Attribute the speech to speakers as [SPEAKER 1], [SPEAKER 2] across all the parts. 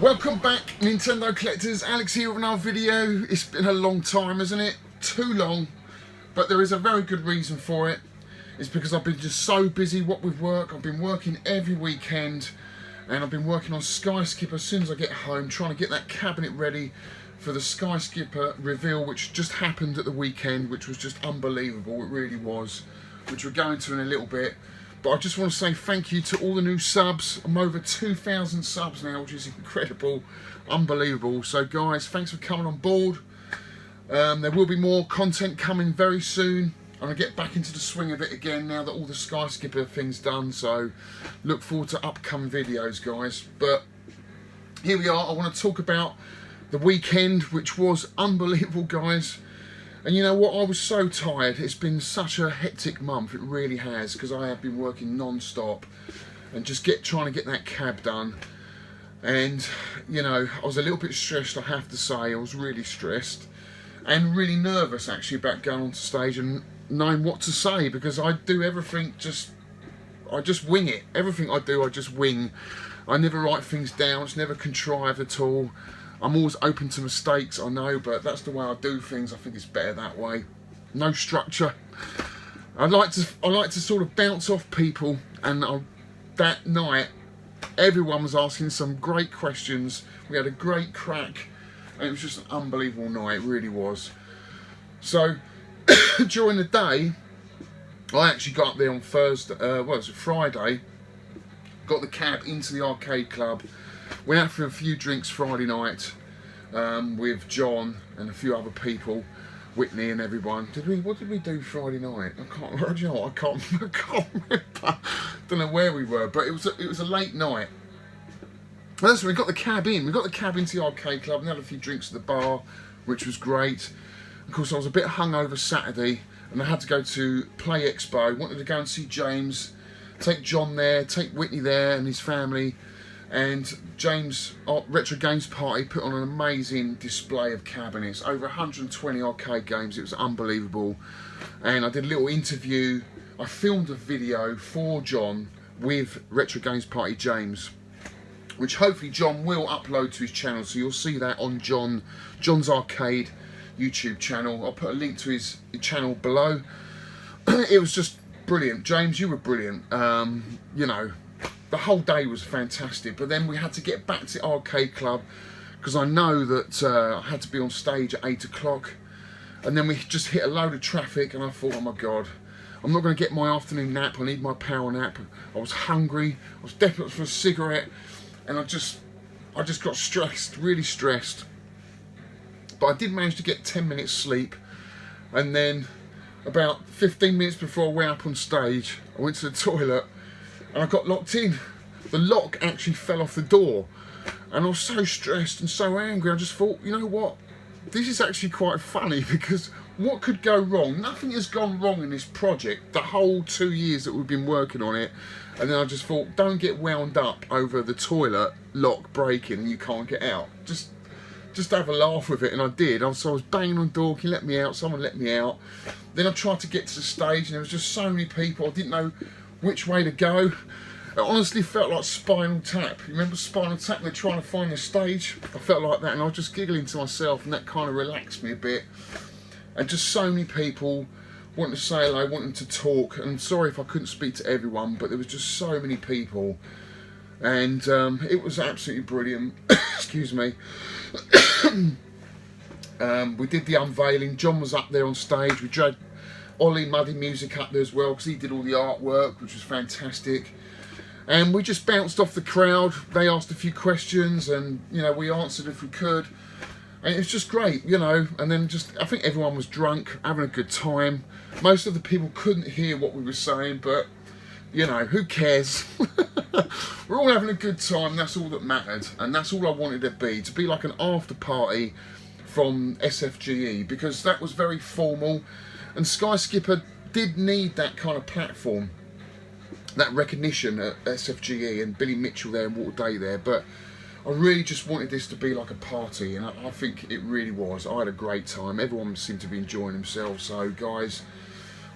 [SPEAKER 1] Welcome back, Nintendo collectors. Alex here with another video. It's been a long time, isn't it? Too long, but there is a very good reason for it. It's because I've been just so busy what with work. I've been working every weekend, and I've been working on Sky Skipper as soon as I get home, trying to get that cabinet ready for the Sky Skipper reveal, which just happened at the weekend, which was just unbelievable. It really was, which we'll go into in a little bit. But I just want to say thank you to all the new subs. I'm over 2,000 subs now, which is incredible, unbelievable. So guys, thanks for coming on board. There will be more content coming very soon. I'm going to get back into the swing of it again now that all the Sky Skipper thing's done. So look forward to upcoming videos, guys. But here we are. I want to talk about the weekend, which was unbelievable, guys. And you know what, I was so tired. It's been such a hectic month, it really has, because I have been working non-stop and just trying to get that cab done. And you know, I was a little bit stressed, I have to say. I was really stressed and really nervous actually about going onto stage and knowing what to say, because I do everything I just wing it. Everything I do I just wing. I never write things down, it's never contrived at all. I'm always open to mistakes, I know, but that's the way I do things. I think it's better that way. No structure. I like to sort of bounce off people, and that night everyone was asking some great questions. We had a great crack, and it was just an unbelievable night. It really was. So during the day, I actually got up there on Friday. Got the cab into the arcade club. Went out for a few drinks Friday night with John and a few other people, Whitney and everyone. What did we do Friday night? I can't remember. You know what? I can't remember. Don't know where we were, but it was a late night. Well, that's when we got the cab in. We got the cab into the arcade club and had a few drinks at the bar, which was great. Of course, I was a bit hungover Saturday, and I had to go to Play Expo. Wanted to go and see James, take John there, take Whitney there and his family. And James Retro Games Party put on an amazing display of cabinets, over 120 arcade games. It was unbelievable. And I did a little interview. I filmed a video for John with Retro Games Party James, which hopefully John will upload to his channel, so you'll see that on John's Arcade YouTube channel. I'll put a link to his channel below. It was just brilliant. James, you were brilliant. You know, the whole day was fantastic, but then we had to get back to the arcade club because I know that I had to be on stage at 8 o'clock, and then we just hit a load of traffic, and I thought, oh my god, I'm not going to get my afternoon nap. I need my power nap. I was hungry, I was desperate for a cigarette, and I just got stressed, really stressed. But I did manage to get 10 minutes sleep, and then about 15 minutes before I went up on stage, I went to the toilet and I got locked in. The lock actually fell off the door, and I was so stressed and so angry. I just thought, you know what, this is actually quite funny, because what could go wrong? Nothing has gone wrong in this project the whole 2 years that we've been working on it. And then I just thought, don't get wound up over the toilet lock breaking and you can't get out. Just have a laugh with it. And I did. So I was banging on the door, can you let me out? Someone let me out. Then I tried to get to the stage, and there was just so many people, I didn't know which way to go. It honestly felt like Spinal Tap. You remember Spinal Tap? They're trying to find the stage. I felt like that, and I was just giggling to myself, and that kind of relaxed me a bit. And just so many people wanting to say hello, wanting to talk. And sorry if I couldn't speak to everyone, but there was just so many people, and it was absolutely brilliant. Excuse me. We did the unveiling. John was up there on stage. We dragged Ollie Muddy Music up there as well, because he did all the artwork, which was fantastic. And we just bounced off the crowd. They asked a few questions, and you know, we answered if we could, and it was just great, you know. And then I think everyone was drunk, having a good time. Most of the people couldn't hear what we were saying, but you know, who cares? We're all having a good time. That's all that mattered, and that's all I wanted it to be like an after party from SFGE, because that was very formal. And Sky Skipper did need that kind of platform, that recognition at SFGE, and Billy Mitchell there and Walter Day there. But I really just wanted this to be like a party, and I think it really was. I had a great time. Everyone seemed to be enjoying themselves. So guys,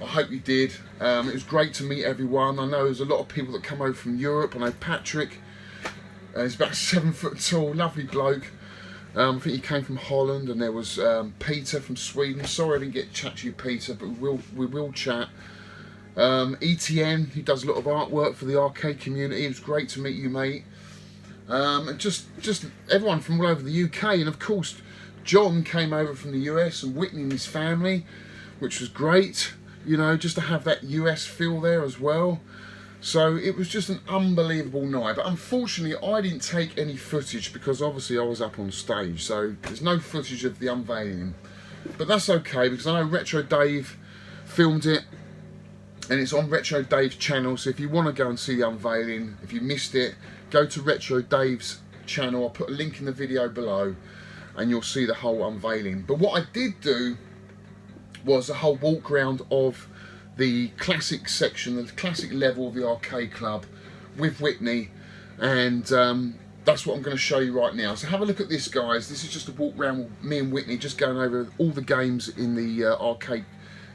[SPEAKER 1] I hope you did. It was great to meet everyone. I know there's a lot of people that come over from Europe. I know Patrick He's about 7 foot tall, lovely bloke. I think he came from Holland, and there was Peter from Sweden. Sorry I didn't get to chat to you, Peter, but we will chat. ETN, who does a lot of artwork for the arcade community. It was great to meet you, mate. And just everyone from all over the UK, and of course John came over from the US, and Whitney and his family, which was great, you know, just to have that US feel there as well. So it was just an unbelievable night, but unfortunately I didn't take any footage because obviously I was up on stage, so there's no footage of the unveiling. But that's okay, because I know Retro Dave filmed it, and it's on Retro Dave's channel, so if you want to go and see the unveiling, if you missed it, go to Retro Dave's channel. I'll put a link in the video below and you'll see the whole unveiling. But what I did do was a whole walk around of the classic section, the classic level of the arcade club with Whitney, and that's what I'm going to show you right now. So have a look at this, guys. This is just a walk around with me and Whitney, just going over all the games in the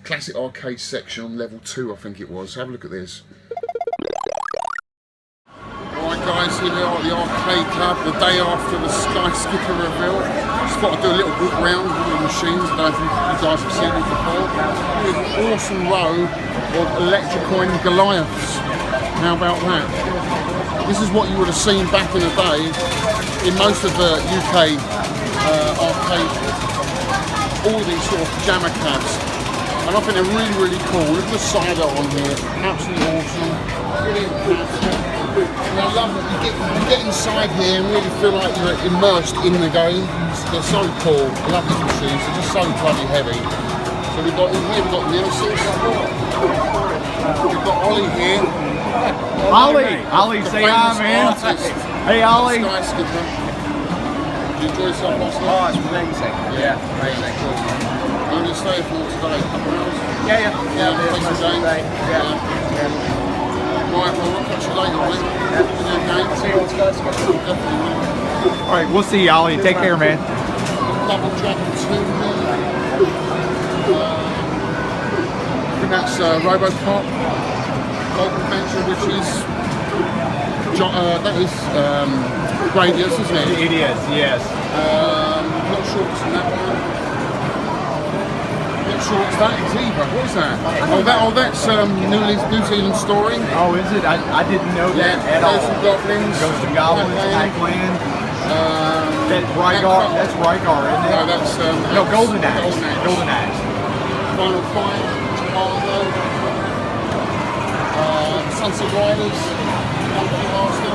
[SPEAKER 1] classic arcade section on level 2, I think it was. So have a look at this. Alright guys, here we are at the arcade club, the day after the Sky Skipper reveal. Just thought I'd do a little walk around with all the machines. I don't know if you guys have seen it before. Here's an awesome row of Electricoin Goliaths. How about that? This is what you would have seen back in the day in most of the UK arcade, all these sort of pajama cabs. And I think they're really, really cool. Look at the side on here, absolutely awesome. Brilliant cabs. And I love that you get inside here and really feel like you're immersed in the game. They're so cool. I love these machines. They're just so bloody heavy. So we've got in here, we've got Nemesis. We've got Ollie here.
[SPEAKER 2] Ollie, say hi, man.
[SPEAKER 1] Artist.
[SPEAKER 2] Hey, Ollie.
[SPEAKER 1] Sky Skipper. Did you enjoy yourself last night?
[SPEAKER 2] Oh, it's amazing. Yeah, amazing.
[SPEAKER 1] I'm going to stay for today, a couple of hours.
[SPEAKER 2] Yeah.
[SPEAKER 1] Play some games.
[SPEAKER 2] Yeah.
[SPEAKER 1] Right, well, we'll catch you later, mate. Yeah.
[SPEAKER 2] See you on Sky Skipper.
[SPEAKER 1] Definitely.
[SPEAKER 2] All right, we'll see you, Ollie. Take care, man.
[SPEAKER 1] Double Dragon 2 here. I think that's Robocop. Local Adventure, which is Gradius, isn't it?
[SPEAKER 2] It is, yes.
[SPEAKER 1] Not sure what's in that one. Not sure what's that is either. What is that? That's New Zealand Story.
[SPEAKER 2] Oh, is it? I didn't know that at all.
[SPEAKER 1] Ghosts and Goblins.
[SPEAKER 2] Ghosts and Goblins, Pac-Land. That's Rygar, isn't it?
[SPEAKER 1] No, that's
[SPEAKER 2] Golden Axe. Golden Axe.
[SPEAKER 1] Final Fight, Marlo, Sunset Riders, Monkey Master.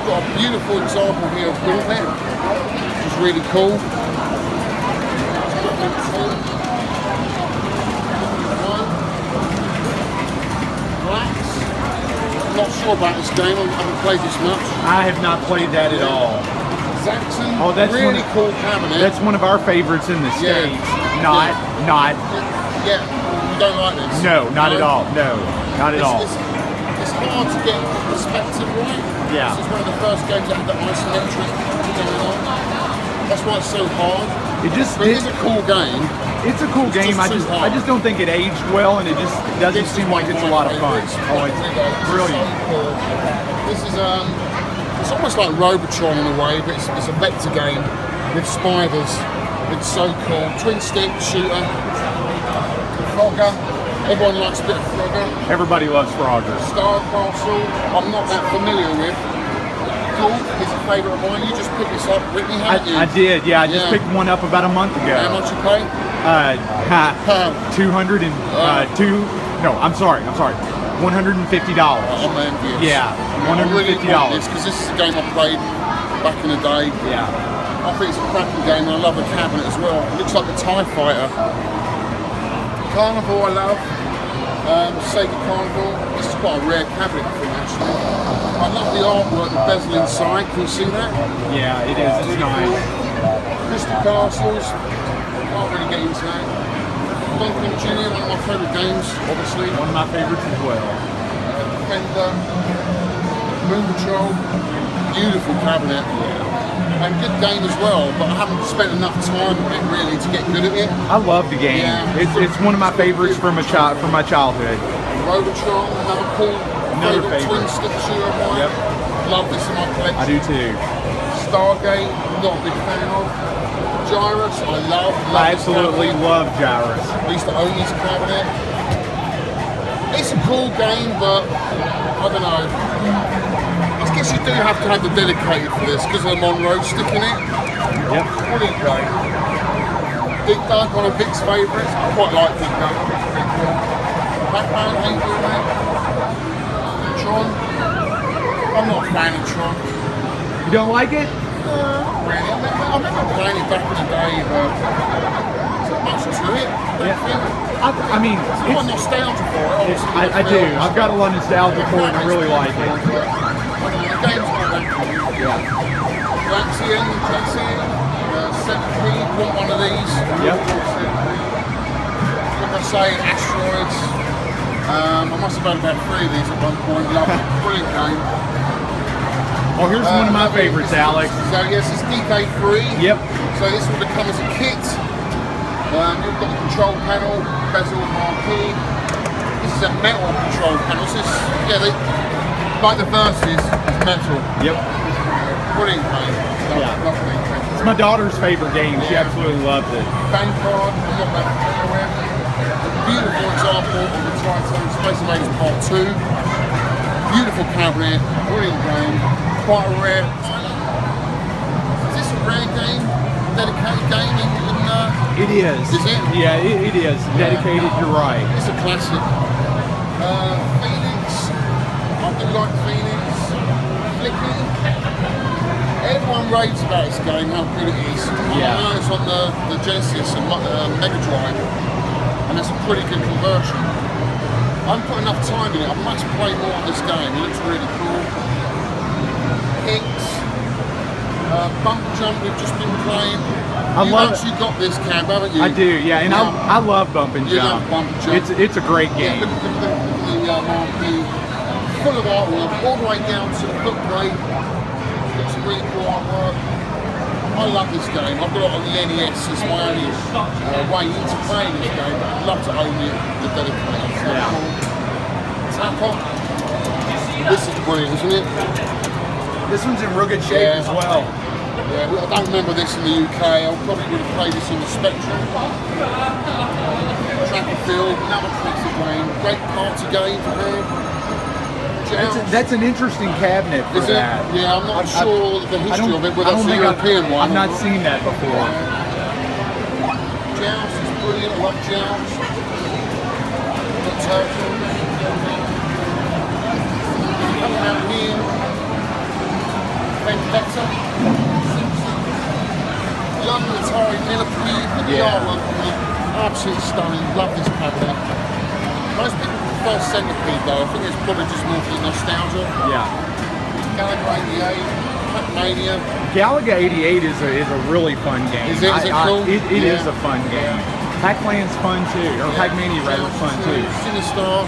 [SPEAKER 1] Got a beautiful example here of Gauntlet, which is really cool. Not sure about this game, I haven't played this much.
[SPEAKER 2] I have not played that at all.
[SPEAKER 1] Zaxxon,
[SPEAKER 2] Oh, that's
[SPEAKER 1] really cool cabinet.
[SPEAKER 2] That's one of our favorites in the States. Not.
[SPEAKER 1] Yeah, you don't like this?
[SPEAKER 2] No, not at all. No, not at all.
[SPEAKER 1] It's hard to get the perspective right.
[SPEAKER 2] Yeah.
[SPEAKER 1] This is one of the first games that had the isometric going on. That's why it's so hard. It is a cool game.
[SPEAKER 2] It's a cool game. I just don't think it aged well, and it just doesn't seem like it's a lot of fun. Oh, it's brilliant.
[SPEAKER 1] So cool. This is it's almost like Robotron in a way, but it's a vector game with spiders. It's so cool. Twin stick shooter. Frogger. Everyone likes a bit of Frogger.
[SPEAKER 2] Everybody loves Frogger.
[SPEAKER 1] Star Castle. I'm not that familiar with. Golf is a favourite of mine. You just picked this up, Whitney, haven't you?
[SPEAKER 2] I did, yeah. I just picked one up about a month ago.
[SPEAKER 1] How much you pay?
[SPEAKER 2] 200 and no, I'm sorry, $150.
[SPEAKER 1] I'm envious.
[SPEAKER 2] Yeah, $150.
[SPEAKER 1] Because this is a game I played back in the day.
[SPEAKER 2] Yeah.
[SPEAKER 1] I think it's a cracking game, and I love the cabinet as well. It looks like a TIE fighter. Carnival I love. Sega Carnival. This is quite a rare cabinet, I think, actually. I love the artwork, the bezel inside. Can you see that?
[SPEAKER 2] Yeah, it is. It's nice.
[SPEAKER 1] Crystal Castles. Can't really get into that. Donkey Jr., one of my favourite games, obviously.
[SPEAKER 2] One of my favourites as well.
[SPEAKER 1] Defender. Moon Patrol. Beautiful cabinet. And good game as well, but I haven't spent enough time on it really to get good at it.
[SPEAKER 2] I love the game. Yeah. It's one of my favorites from my childhood.
[SPEAKER 1] Robotron, another cool favorite twin stick shooter of mine. Yep. love this in my collection.
[SPEAKER 2] I do too.
[SPEAKER 1] Stargate, not a big fan of. Gyrus, I love
[SPEAKER 2] I absolutely love Gyrus.
[SPEAKER 1] I used to own this cabinet. It's a cool game, but I don't know. I guess you do have to have the dedicated for this because of the Monroe stick in it.
[SPEAKER 2] Yep.
[SPEAKER 1] Brilliant game. Big Doug, one of Vic's favourites. I quite like Big Doug. Pac-Man, how you doing, mate? Tron. I'm not a fan of Tron.
[SPEAKER 2] You don't like it?
[SPEAKER 1] Really. I remember playing it back in the day, but there's not much to it.
[SPEAKER 2] I mean,
[SPEAKER 1] I've got nostalgia for it.
[SPEAKER 2] I do. I've got a lot of nostalgia for it and I really like it.
[SPEAKER 1] The game's not that cool. Galaxian, Centipede, want one of these.
[SPEAKER 2] Yep.
[SPEAKER 1] Like I say, Asteroids. I must have had about 3 of these at one point. Love it. Brilliant game.
[SPEAKER 2] Oh, here's one of my favorites, Alex.
[SPEAKER 1] So yes, it's DK3.
[SPEAKER 2] Yep.
[SPEAKER 1] So this would have come as a kit. You've got the control panel, bezel marquee. This is a metal control panel. So this, like the Versus, it's metal.
[SPEAKER 2] Yep.
[SPEAKER 1] Brilliant game. Lovely.
[SPEAKER 2] It's my daughter's favorite game. She absolutely loves it.
[SPEAKER 1] Vanguard, I'm not that familiar with. A beautiful example of the Titan Space Invaders Part 2. Beautiful cabinet, brilliant game. Quite a rare. Is this a rare game? Dedicated game?
[SPEAKER 2] It is.
[SPEAKER 1] Is it?
[SPEAKER 2] Yeah, it is. Dedicated, you're right.
[SPEAKER 1] It's a classic. Phoenix. I do like Phoenix. Flicky. Everyone raves about this game, how good it is.
[SPEAKER 2] Yeah.
[SPEAKER 1] I know it's on the Genesis and Mega Drive, and it's a pretty good conversion. I haven't put enough time in it. I must play more of this game. It looks really cool. Hicks. Bump Jump we've just been playing. You've actually got this cab, haven't you?
[SPEAKER 2] I do, yeah, and I love Bump and Jump.
[SPEAKER 1] Love Bump and Jump.
[SPEAKER 2] It's a great game.
[SPEAKER 1] Look at the marquee. Full of artwork, all the way down to the footplate. It's really cool artwork. I love this game. I've got it on the NES. It's my only way into playing this game. I'd love to own it, the dedicated. So cool. Tapper. This is brilliant, isn't it?
[SPEAKER 2] This one's in real good shape as well.
[SPEAKER 1] Yeah, I don't remember this in the UK. I probably would have played this on the Spectrum. Track and Field, another classic game. Great party game for her.
[SPEAKER 2] That's an interesting cabinet for that.
[SPEAKER 1] Yeah, I'm not sure the history of it, but that's the European one.
[SPEAKER 2] I've not seen that before.
[SPEAKER 1] Joust is brilliant. I love Joust. Got Turtle. Coming out here. Vendetta. Love the Atari Millipede. The artwork on it. Absolutely stunning. Love this cabinet. Most people prefer Centipede though. I think it's probably just more for the nostalgia.
[SPEAKER 2] Yeah.
[SPEAKER 1] Galaga 88, Pac-Mania.
[SPEAKER 2] Galaga 88 is a really fun game.
[SPEAKER 1] Is it cool?
[SPEAKER 2] It is a fun game. Pac-Man's fun too, or Pac-Mania rather fun too.
[SPEAKER 1] Sinistar.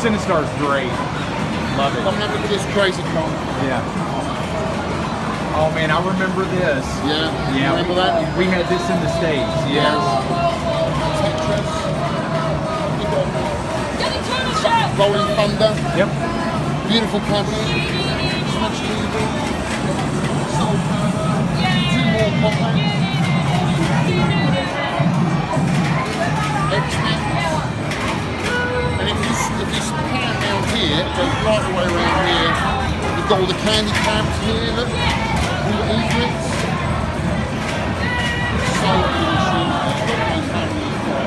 [SPEAKER 2] Sinistar's great. Love it.
[SPEAKER 1] I'm having this Crazy Con.
[SPEAKER 2] Yeah. Oh man, I remember this.
[SPEAKER 1] Yeah.
[SPEAKER 2] Yeah.
[SPEAKER 1] Remember that?
[SPEAKER 2] We had this in the States. Yes.
[SPEAKER 1] Tetris. Rolling Thunder.
[SPEAKER 2] Yep.
[SPEAKER 1] Beautiful cabinet. Smash TV. Soul Calibur. 2 more Pop-Up. X-Men. And if you pan down here, it goes right the way around here. You've got all the candy cabs here, look. All the Eaglets. Soul Edition.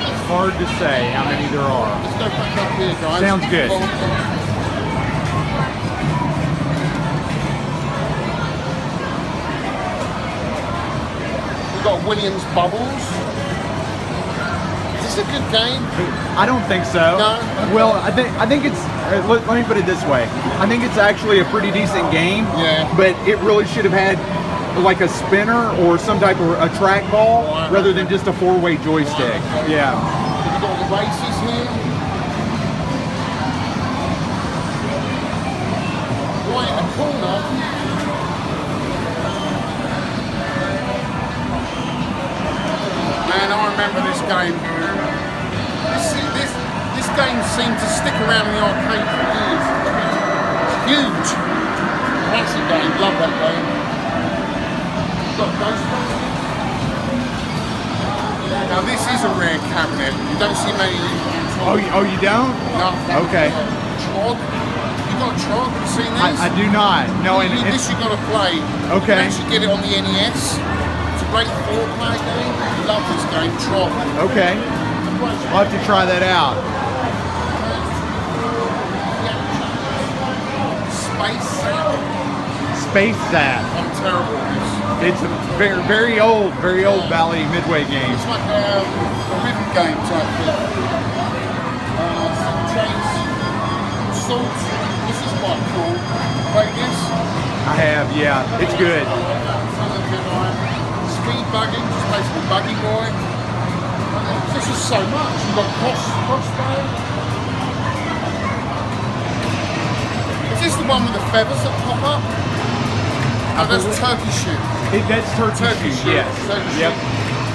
[SPEAKER 2] It's hard to say how many there are.
[SPEAKER 1] Let's go back up here, guys.
[SPEAKER 2] Sounds good.
[SPEAKER 1] We've got Williams Bubbles. Is this a good game?
[SPEAKER 2] I don't think so.
[SPEAKER 1] No?
[SPEAKER 2] Well, I think it's. Let me put it this way. I think it's actually a pretty decent game.
[SPEAKER 1] Yeah.
[SPEAKER 2] But it really should have had like a spinner or some type of a trackball rather than just a 4-way joystick. Yeah.
[SPEAKER 1] We've got the races here. Right in the corner. Man, I remember this game. This game seemed to stick around in the arcade for years. It's huge. It Classic game, love that game. Got Ghostbusters. Now this is a rare cabinet. You don't see many of these.
[SPEAKER 2] Oh, you don't?
[SPEAKER 1] No.
[SPEAKER 2] Okay.
[SPEAKER 1] Trog. You got a Trog? Have you seen these?
[SPEAKER 2] I do not. No, and
[SPEAKER 1] this you got to play.
[SPEAKER 2] Okay.
[SPEAKER 1] You can actually get it on the NES. It's a great 4-player game. Love this game, Trog.
[SPEAKER 2] Okay. I'll have to try that out. Space Zap.
[SPEAKER 1] I'm terrible at this.
[SPEAKER 2] It's a very old Valley Midway game.
[SPEAKER 1] It's like a rhythm game type thing. Chains, Salt. This is quite cool. Play this?
[SPEAKER 2] I have, yeah. It's good.
[SPEAKER 1] Speed bugging, just basically buggy boy. This is so much. You've got crossbow. Is this the one with the feathers that pop up? Oh, that's Turkey Shoot.
[SPEAKER 2] That's Turkey Shoot, yes.
[SPEAKER 1] Yep.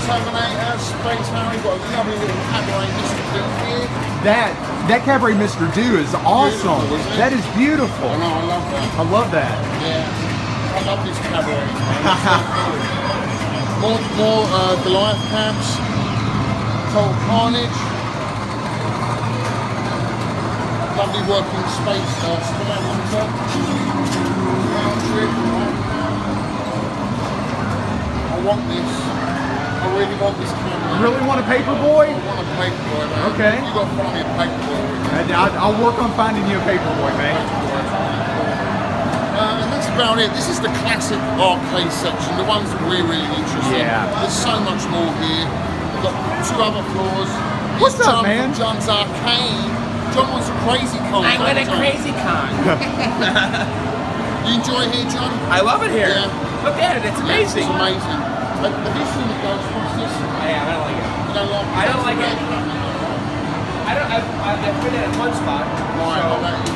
[SPEAKER 1] Terminator, Space Harry, got a lovely little cabaret Mr. Do here.
[SPEAKER 2] That cabaret Mr. Do is awesome.
[SPEAKER 1] Beautiful,
[SPEAKER 2] that is beautiful.
[SPEAKER 1] I know, I love that.
[SPEAKER 2] I love that.
[SPEAKER 1] Yeah. I love these cabarets, man. More Goliath camps. Total Carnage. Lovely working space Spinner Hunter. Round trip. I want this. I really want this camera.
[SPEAKER 2] Really want a Paperboy?
[SPEAKER 1] I want a Paperboy, man.
[SPEAKER 2] Okay.
[SPEAKER 1] You got to find me a Paperboy.
[SPEAKER 2] I'll work on finding you a Paperboy, man.
[SPEAKER 1] And that's about it. This is the classic arcade section, the ones that we're really interested in.
[SPEAKER 2] Yeah.
[SPEAKER 1] There's so much more here. We've got 2 other floors.
[SPEAKER 2] What's up, man?
[SPEAKER 1] John's Arcade. John wants a Crazy Con.
[SPEAKER 3] I want a Crazy Con.
[SPEAKER 1] You enjoy here, John?
[SPEAKER 3] I love it here.
[SPEAKER 1] Yeah.
[SPEAKER 3] Look at it, it's amazing.
[SPEAKER 1] It's amazing. Have you seen the Ghostbusters?
[SPEAKER 3] Yeah, I don't like it.
[SPEAKER 1] You don't like it?
[SPEAKER 3] I don't like it. I've been at one spot.
[SPEAKER 1] Right,
[SPEAKER 3] So
[SPEAKER 1] that is.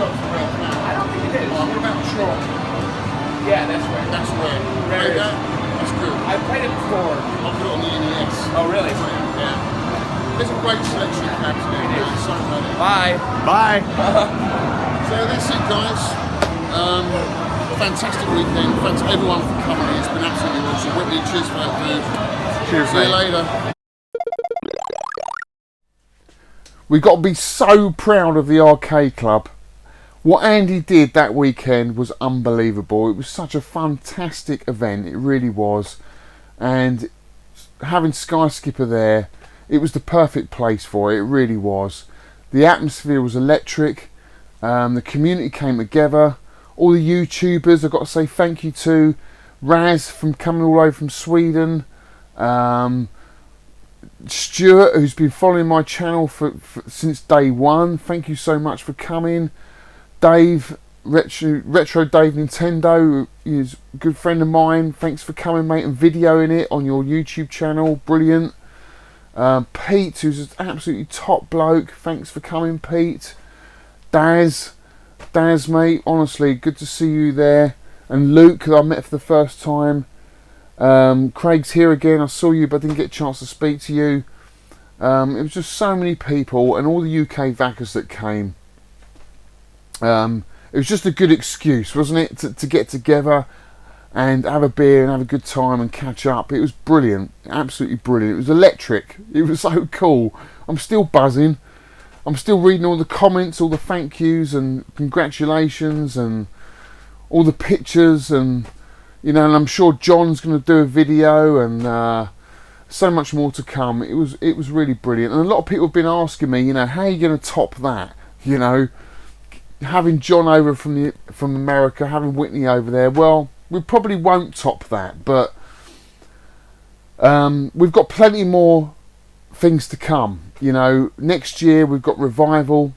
[SPEAKER 3] I don't think it is.
[SPEAKER 1] What about Tron?
[SPEAKER 3] Yeah, that's right.
[SPEAKER 1] That's where.
[SPEAKER 3] There it is.
[SPEAKER 1] That's good.
[SPEAKER 3] I've played it before.
[SPEAKER 1] I'll put it on the NES.
[SPEAKER 3] Oh, really?
[SPEAKER 1] Yeah. There's a great selection of cabs here. There's so many.
[SPEAKER 3] Bye.
[SPEAKER 2] Bye.
[SPEAKER 1] So that's it, guys. Fantastic weekend. Thanks everyone for coming here. It's been absolutely awesome. Whitney, cheers for that, dude.
[SPEAKER 2] Cheers,
[SPEAKER 1] See you
[SPEAKER 2] mate.
[SPEAKER 1] later. We've got to be so proud of the arcade club. What Andy did that weekend was unbelievable. It was such a fantastic event. It really was. And having Sky Skipper there, it was the perfect place for it. It really was. The atmosphere was electric. The community came together. All the YouTubers, I've got to say thank you to. Raz from coming all over from Sweden. Stuart, who's been following my channel since day one. Thank you so much for coming. Dave, Retro Dave Nintendo, who is a good friend of mine. Thanks for coming, mate, and videoing it on your YouTube channel. Brilliant. Pete, who's an absolutely top bloke. Thanks for coming, Pete. Daz, mate, honestly, good to see you there. And Luke, who I met for the first time. Craig's here again. I saw you, but I didn't get a chance to speak to you. It was just so many people, and all the UK VACers that came. It was just a good excuse, wasn't it, to get together and have a beer and have a good time and catch up. It was brilliant, absolutely brilliant. It was electric. It was so cool. I'm still buzzing. I'm still reading all the comments, all the thank yous and congratulations and all the pictures, and you know, and I'm sure John's going to do a video, and so much more to come. It was really brilliant, and a lot of people have been asking me, you know, how are you going to top that? You know, having John over from America, having Whitney over there. Well, we probably won't top that, but we've got plenty more things to come. You know, next year we've got Revival.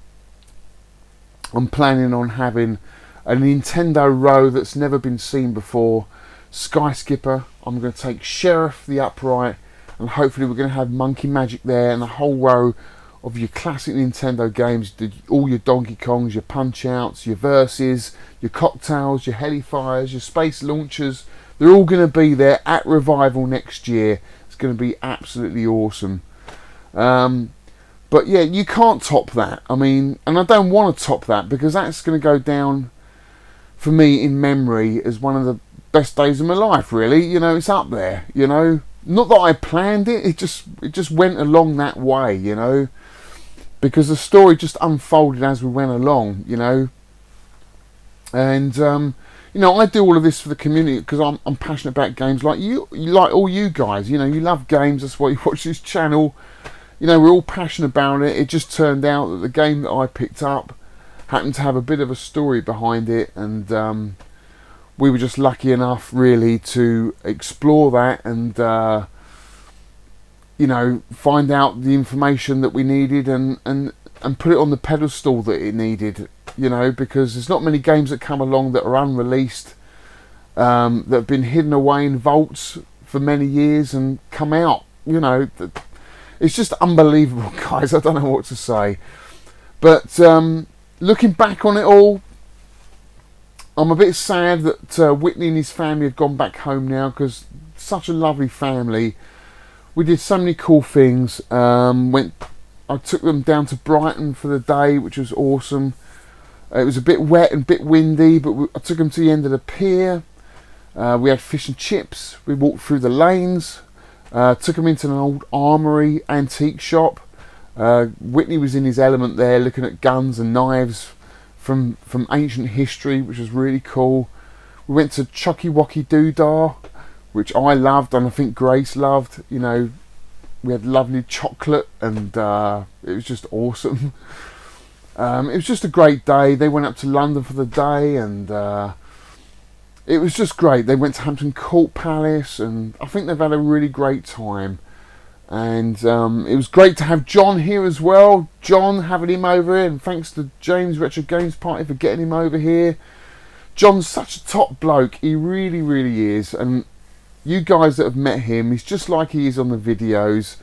[SPEAKER 1] I'm planning on having a Nintendo row that's never been seen before. Sky Skipper. I'm going to take Sheriff the Upright, and hopefully we're going to have Monkey Magic there, and a whole row of your classic Nintendo games, all your Donkey Kongs, your Punch-Outs, your Versus, your Cocktails, your Helifires, your Space Launchers. They're all going to be there at Revival next year. It's going to be absolutely awesome. But yeah, you can't top that. I mean, and I don't want to top that, because that's going to go down for me in memory as one of the best days of my life, really. You know, it's up there, you know. Not that I planned it, it just went along that way, you know. Because the story just unfolded as we went along, you know. And, you know, I do all of this for the community because I'm passionate about games like you, like all you guys. You know, you love games, that's why you watch this channel. You know, we're all passionate about it. It just turned out that the game that I picked up happened to have a bit of a story behind it, and we were just lucky enough really to explore that and you know, find out the information that we needed and put it on the pedestal that it needed, you know, because there's not many games that come along that are unreleased, that have been hidden away in vaults for many years and come out, you know. It's just unbelievable, guys. I don't know what to say. But looking back on it all, I'm a bit sad that Whitney and his family have gone back home now, because such a lovely family. We did so many cool things. I took them down to Brighton for the day, which was awesome. It was a bit wet and a bit windy, but I took them to the end of the pier. We had fish and chips. We walked through the lanes. Took them into an old armoury antique shop. Whitney was in his element there, looking at guns and knives from ancient history, which was really cool. We went to Chucky Wocky Doodah, which I loved and I think Grace loved. You know, we had lovely chocolate and it was just awesome. It was just a great day. They went up to London for the day, and it was just great. They went to Hampton Court Palace, and I think they've had a really great time. And it was great to have John here as well. John, having him over here, and thanks to James Retro Games Party for getting him over here. John's such a top bloke. He really, really is. And you guys that have met him, he's just like he is on the videos.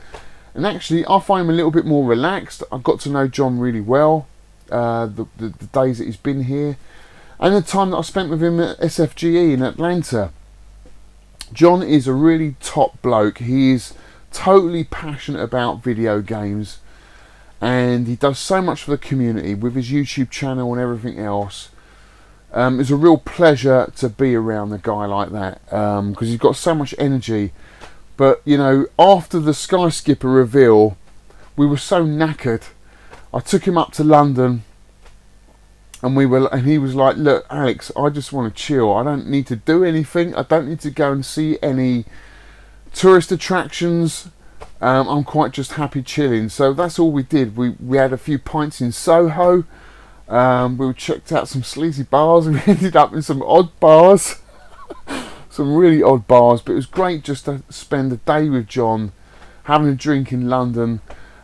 [SPEAKER 1] And actually, I find him a little bit more relaxed. I've got to know John really well, the days that he's been here. And the time that I spent with him at SFGE in Atlanta. John is a really top bloke. He is totally passionate about video games, and he does so much for the community with his YouTube channel and everything else. It's a real pleasure to be around a guy like that, because he's got so much energy. But you know, after the Sky Skipper reveal, we were so knackered. I took him up to London, and he was like, "Look, Alex, I just want to chill. I don't need to do anything. I don't need to go and see any tourist attractions. I'm quite just happy chilling." So that's all we did. We had a few pints in Soho. We checked out some sleazy bars, and we ended up in some odd bars. Some really odd bars, but it was great just to spend a day with John, having a drink in London.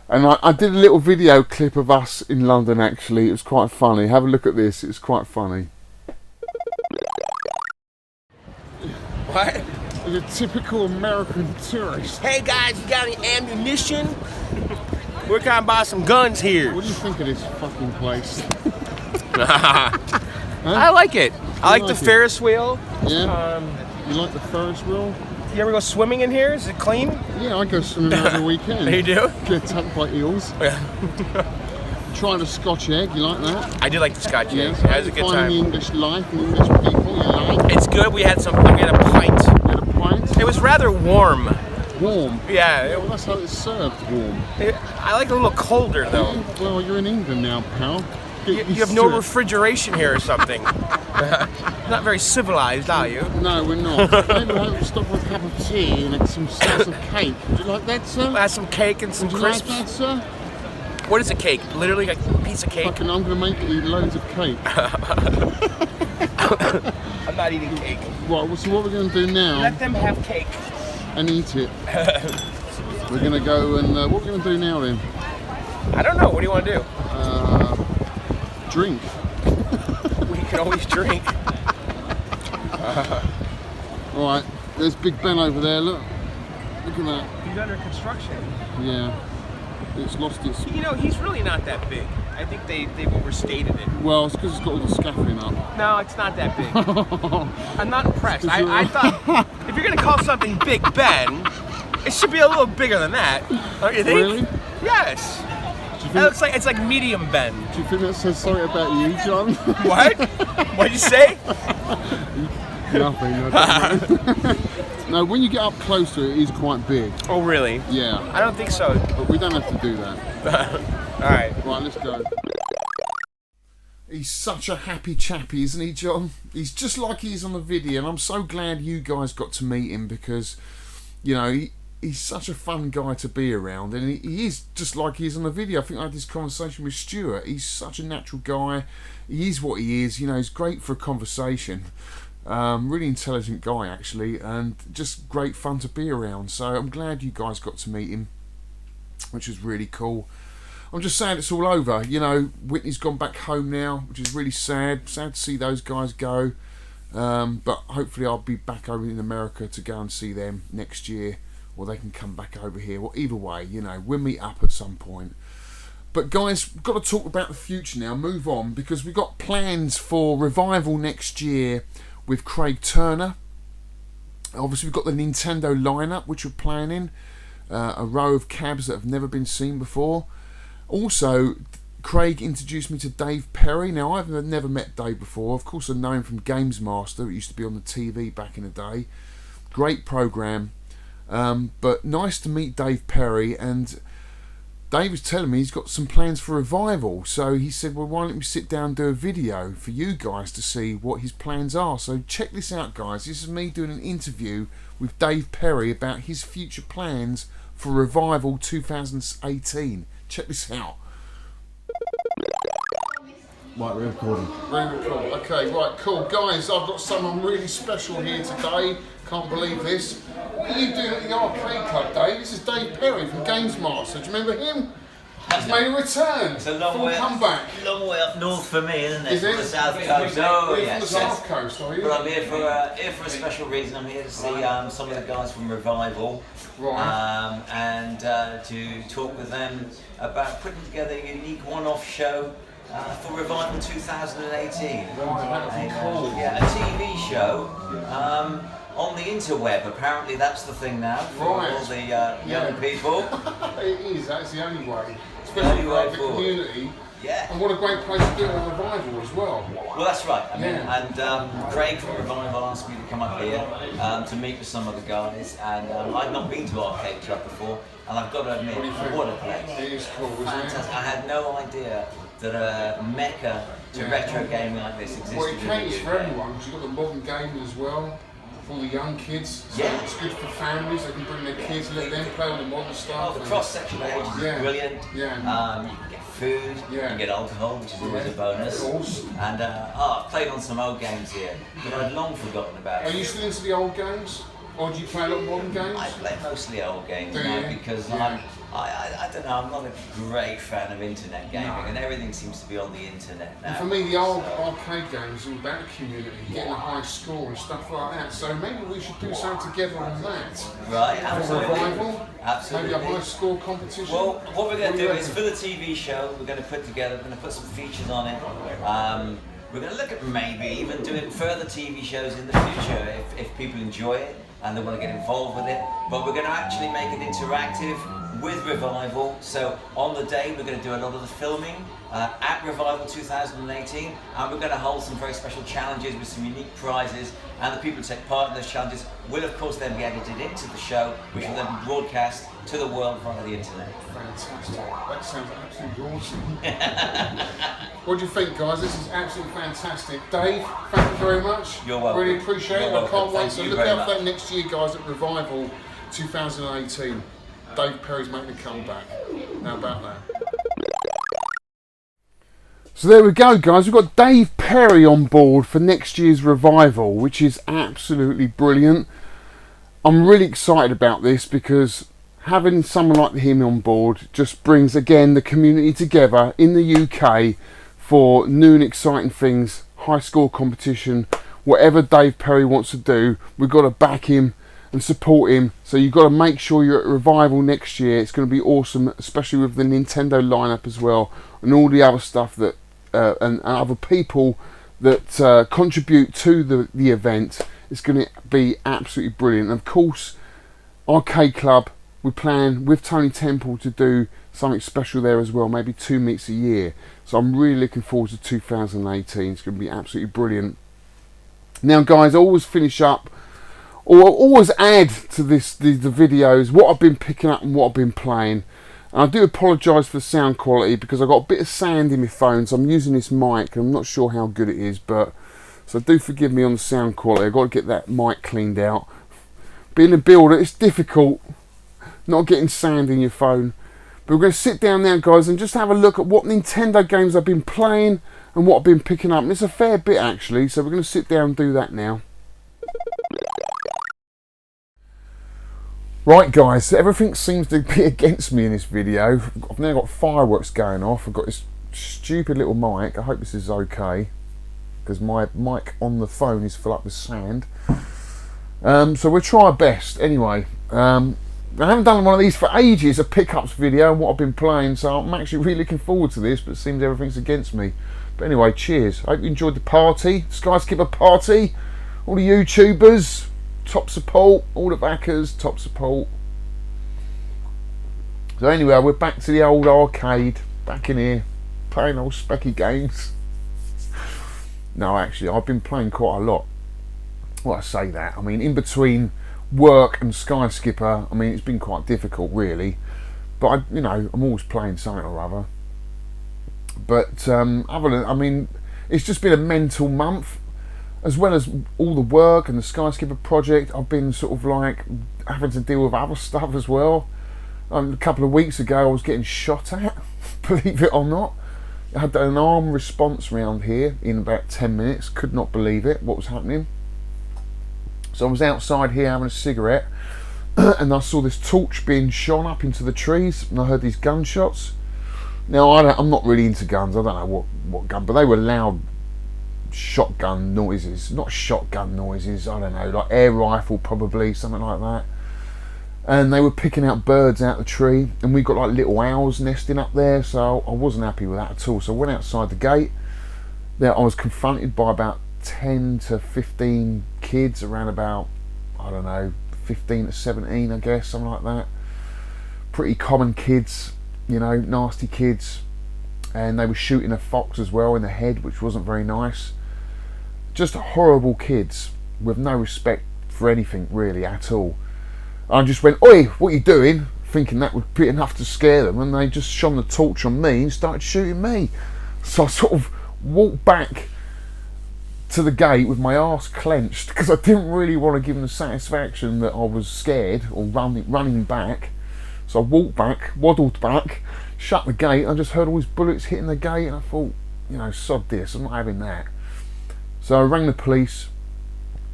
[SPEAKER 1] And I did a little video clip of us in London, actually. It was quite funny. Have a look at this. It's quite funny.
[SPEAKER 3] What?
[SPEAKER 1] Like a typical American tourist.
[SPEAKER 3] Hey guys, you got any ammunition? We're gonna buy some guns here.
[SPEAKER 1] What do you think of this fucking place?
[SPEAKER 3] I like it. I like the
[SPEAKER 1] like it?
[SPEAKER 3] Ferris wheel.
[SPEAKER 1] Yeah? You like the Ferris wheel?
[SPEAKER 3] You ever go swimming in here? Is it clean?
[SPEAKER 1] Yeah, I go swimming every weekend.
[SPEAKER 3] You do?
[SPEAKER 1] Get attacked by eels. Trying a Scotch egg, you like that?
[SPEAKER 3] I do like the Scotch egg.
[SPEAKER 1] Yes.
[SPEAKER 3] That was a good
[SPEAKER 1] Finding the
[SPEAKER 3] time.
[SPEAKER 1] English life and English people, you like?
[SPEAKER 3] It's good. We had a pint.
[SPEAKER 1] You had a pint?
[SPEAKER 3] It was rather warm.
[SPEAKER 1] Warm?
[SPEAKER 3] Yeah.
[SPEAKER 1] Well, that's how it's served, warm.
[SPEAKER 3] I like it a little colder though.
[SPEAKER 1] Well, you're in England now, pal.
[SPEAKER 3] You have no refrigeration here or something. Not very civilized, are you?
[SPEAKER 1] No, we're not. Maybe we'll have stop for a cup of tea and some slice of cake. Would you like that, sir?
[SPEAKER 3] We'll have some cake and some
[SPEAKER 1] Would you
[SPEAKER 3] crisps.
[SPEAKER 1] like that, sir?
[SPEAKER 3] What is a cake? Literally a piece of cake?
[SPEAKER 1] Fucking, I'm going to make you eat loads of cake.
[SPEAKER 3] I'm not eating cake.
[SPEAKER 1] Right, so what we're going to do now...
[SPEAKER 3] Let them have cake.
[SPEAKER 1] And eat it. We're going to go and... what are we going to do now, then?
[SPEAKER 3] I don't know. What do you want to do?
[SPEAKER 1] Drink.
[SPEAKER 3] We can always drink.
[SPEAKER 1] Alright, there's Big Ben over there, look. Look at that.
[SPEAKER 3] He's under construction.
[SPEAKER 1] Yeah. It's lost its...
[SPEAKER 3] You know, he's really not that big. I think they've overstated it.
[SPEAKER 1] Well, it's because it's got all the scaffolding up.
[SPEAKER 3] No, it's not that big. I'm not impressed. I thought if you're going to call something Big Ben, it should be a little bigger than that. Don't you think?
[SPEAKER 1] Really?
[SPEAKER 3] Yes.
[SPEAKER 1] Do you
[SPEAKER 3] That looks like it's like medium bend.
[SPEAKER 1] Do you think that says something about you, John?
[SPEAKER 3] What? What'd you say?
[SPEAKER 1] Nothing. No, when you get up close to it, it is quite big.
[SPEAKER 3] Oh, really?
[SPEAKER 1] Yeah.
[SPEAKER 3] I don't think so.
[SPEAKER 1] But we don't have to do that.
[SPEAKER 3] All right.
[SPEAKER 1] Right, let's go. He's such a happy chappy, isn't he, John? He's just like he is on the video, and I'm so glad you guys got to meet him because, you know, he's such a fun guy to be around, and he is just like he is on the video. I think I had this conversation with Stuart. He's such a natural guy. He is what he is. You know, he's great for a conversation. Really intelligent guy, actually, and just great fun to be around. So I'm glad you guys got to meet him, which is really cool. I'm just sad it's all over. You know, Whitney's gone back home now, which is really sad. Sad to see those guys go. But hopefully I'll be back over in America to go and see them next year, or they can come back over here. Well, either way, you know, we'll meet up at some point. But guys, we've got to talk about the future now, move on, because we've got plans for Revival next year with Craig Turner. Obviously we've got the Nintendo lineup, which we're planning. A row of cabs that have never been seen before. Also, Craig introduced me to Dave Perry. Now, I've never met Dave before. Of course, I know him from Games Master. It used to be on the TV back in the day. Great program. But nice to meet Dave Perry. And Dave was telling me he's got some plans for Revival. So he said, well, why don't we sit down and do a video for you guys to see what his plans are. So check this out, guys. This is me doing an interview with Dave Perry about his future plans for Revival 2018. Check this out.
[SPEAKER 4] Right, we're recording.
[SPEAKER 1] Okay, right, cool. Guys, I've got someone really special here today. Can't believe this. What are you doing at the arcade club, Dave? This is Dave Perry from Games Master. Do you remember him? He's made a return.
[SPEAKER 5] It's a long
[SPEAKER 1] full
[SPEAKER 5] way
[SPEAKER 1] comeback.
[SPEAKER 5] Long way up north for me, isn't it?
[SPEAKER 1] Is it?
[SPEAKER 5] From the south coast.
[SPEAKER 1] Oh,
[SPEAKER 5] Yes,
[SPEAKER 1] from the south coast, are you?
[SPEAKER 5] But I'm here for a special reason. I'm here to see some of the guys from Revival,
[SPEAKER 1] Right.
[SPEAKER 5] and to talk with them about putting together a unique one-off show for Revival 2018.
[SPEAKER 1] Right, that would be cool.
[SPEAKER 5] Yeah, a TV show. On the interweb, apparently that's the thing now for
[SPEAKER 1] Right.
[SPEAKER 5] all the young people.
[SPEAKER 1] It is, that's the only way.
[SPEAKER 5] The
[SPEAKER 1] Especially
[SPEAKER 5] only
[SPEAKER 1] for
[SPEAKER 5] way
[SPEAKER 1] the
[SPEAKER 5] forward.
[SPEAKER 1] community.
[SPEAKER 5] Yeah.
[SPEAKER 1] And what a great place to do a Revival as well.
[SPEAKER 5] Well, that's right. I mean,
[SPEAKER 1] Yeah.
[SPEAKER 5] and Craig from Revival asked me to come up here to meet with some of the guys, and I'd not been to Arcade Club before, and I've got to admit,
[SPEAKER 1] What do you think?
[SPEAKER 5] what a place!
[SPEAKER 1] It is cool, isn't
[SPEAKER 5] Fantastic.
[SPEAKER 1] it?
[SPEAKER 5] I had no idea that a mecca to
[SPEAKER 1] Yeah.
[SPEAKER 5] retro gaming like this existed.
[SPEAKER 1] Well, it
[SPEAKER 5] in the
[SPEAKER 1] caters for
[SPEAKER 5] UK.
[SPEAKER 1] everyone, because you've got the modern gaming as well, for all the young kids. So
[SPEAKER 5] Yeah.
[SPEAKER 1] it's good for families, they can bring their kids, let them play all the modern stuff.
[SPEAKER 5] The
[SPEAKER 1] and-
[SPEAKER 5] cross-section of ages
[SPEAKER 1] Yeah.
[SPEAKER 5] is brilliant.
[SPEAKER 1] Yeah.
[SPEAKER 5] You can get food, you
[SPEAKER 1] Yeah.
[SPEAKER 5] can get alcohol, which is always a bonus.
[SPEAKER 1] Of course.
[SPEAKER 5] And I've played on some old games here that I'd long forgotten about.
[SPEAKER 1] Are you still into the old games? Or do you play a lot of modern games?
[SPEAKER 5] I play mostly old games
[SPEAKER 1] Do
[SPEAKER 5] now
[SPEAKER 1] you?
[SPEAKER 5] because
[SPEAKER 1] Yeah.
[SPEAKER 5] I don't know, I'm not a great fan of internet gaming,
[SPEAKER 1] No.
[SPEAKER 5] and everything seems to be on the internet now.
[SPEAKER 1] And for me, the old arcade games are all about the community, getting a high score and stuff like that. So maybe we should do something together on that.
[SPEAKER 5] Right,
[SPEAKER 1] For
[SPEAKER 5] absolutely.
[SPEAKER 1] Revival,
[SPEAKER 5] Absolutely.
[SPEAKER 1] maybe a high score competition.
[SPEAKER 5] Well, what we're going
[SPEAKER 1] What
[SPEAKER 5] to
[SPEAKER 1] do
[SPEAKER 5] do
[SPEAKER 1] you
[SPEAKER 5] is
[SPEAKER 1] reckon?
[SPEAKER 5] for the TV show, we're going to put together, we're going to put some features on it. We're going to look at maybe even doing further TV shows in the future if people enjoy it and they want to get involved with it. But we're going to actually make it interactive with Revival. So on the day, we're going to do a lot of the filming at Revival 2018, and we're going to hold some very special challenges with some unique prizes. And the people who take part in those challenges will, of course, then be edited into the show, which will then be broadcast to the world via the internet.
[SPEAKER 1] Fantastic. That sounds absolutely awesome. What do you think, guys? This is absolutely fantastic. Dave, thank you very much.
[SPEAKER 5] You're welcome.
[SPEAKER 1] Really appreciate
[SPEAKER 5] You're
[SPEAKER 1] it. I
[SPEAKER 5] welcome.
[SPEAKER 1] can't wait.
[SPEAKER 5] Thank
[SPEAKER 1] So
[SPEAKER 5] you
[SPEAKER 1] look
[SPEAKER 5] very
[SPEAKER 1] out for
[SPEAKER 5] much.
[SPEAKER 1] that next year, guys, at Revival 2018. Dave Perry's making a comeback. Now about that. So there we go, guys. We've got Dave Perry on board for next year's Revival, which is absolutely brilliant. I'm really excited about this because having someone like him on board just brings, again, the community together in the UK for new and exciting things, high score competition, whatever Dave Perry wants to do. We've got to back him and support him. So you've got to make sure you're at Revival next year. It's going to be awesome, especially with the Nintendo lineup as well, and all the other stuff that and other people that contribute to the event. It's going to be absolutely brilliant. And of course, Arcade Club, we plan with Tony Temple to do something special there as well, maybe 2 meets a year. So I'm really looking forward to 2018. It's going to be absolutely brilliant. Now guys, I always finish up, or always add to the videos what I've been picking up and what I've been playing. And I do apologise for the sound quality because I've got a bit of sand in my phone, so I'm using this mic and I'm not sure how good it is, but so do forgive me on the sound quality. I've got to get that mic cleaned out. Being a builder, it's difficult not getting sand in your phone. But we're going to sit down now, guys, and just have a look at what Nintendo games I've been playing and what I've been picking up. And it's a fair bit, actually, so we're going to sit down and do that now. Right, guys, so everything seems to be against me in this video. I've now got fireworks going off. I've got this stupid little mic. I hope this is okay, because my mic on the phone is full up with sand. So we'll try our best. Anyway, I haven't done one of these for ages, a pickups video and what I've been playing, so I'm actually really looking forward to this, but it seems everything's against me. But anyway, cheers. I hope you enjoyed the party, Skyskeeper party, all the YouTubers, top support, all the backers, top support. So anyway, we're back to the old arcade, back in here, playing old specky games. No, actually, I've been playing quite a lot. Well, I say that, I mean, in between work and Skyskeeper, I mean, it's been quite difficult really, but you know, I'm always playing something or other. But other than, I mean, it's just been a mental month, as well as all the work and the Skyskeeper project. I've been sort of like having to deal with other stuff as well. A couple of weeks ago I was getting shot at, believe it or not. I had an armed response round here in about 10 minutes, could not believe it, what was happening. So I was outside here having a cigarette and I saw this torch being shone up into the trees and I heard these gunshots. Now I'm not really into guns, I don't know what gun, but they were loud shotgun noises, not shotgun noises, I don't know, like air rifle probably, something like that. And they were picking out birds out the tree, and we got like little owls nesting up there, so I wasn't happy with that at all. So I went outside the gate. There I was confronted by about 10 to 15 kids, around about, I don't know, 15 to 17 I guess, something like that. Pretty common kids, you know, nasty kids. And they were shooting a fox as well in the head, which wasn't very nice. Just horrible kids with no respect for anything really at all. I just went, "Oi, what are you doing?" thinking that would be enough to scare them, and they just shone the torch on me and started shooting me. So I sort of walked back to the gate with my arse clenched because I didn't really want to give them the satisfaction that I was scared or running back. So I walked back, waddled back, shut the gate. I just heard all these bullets hitting the gate, and I thought, you know, sod this, I'm not having that. So I rang the police,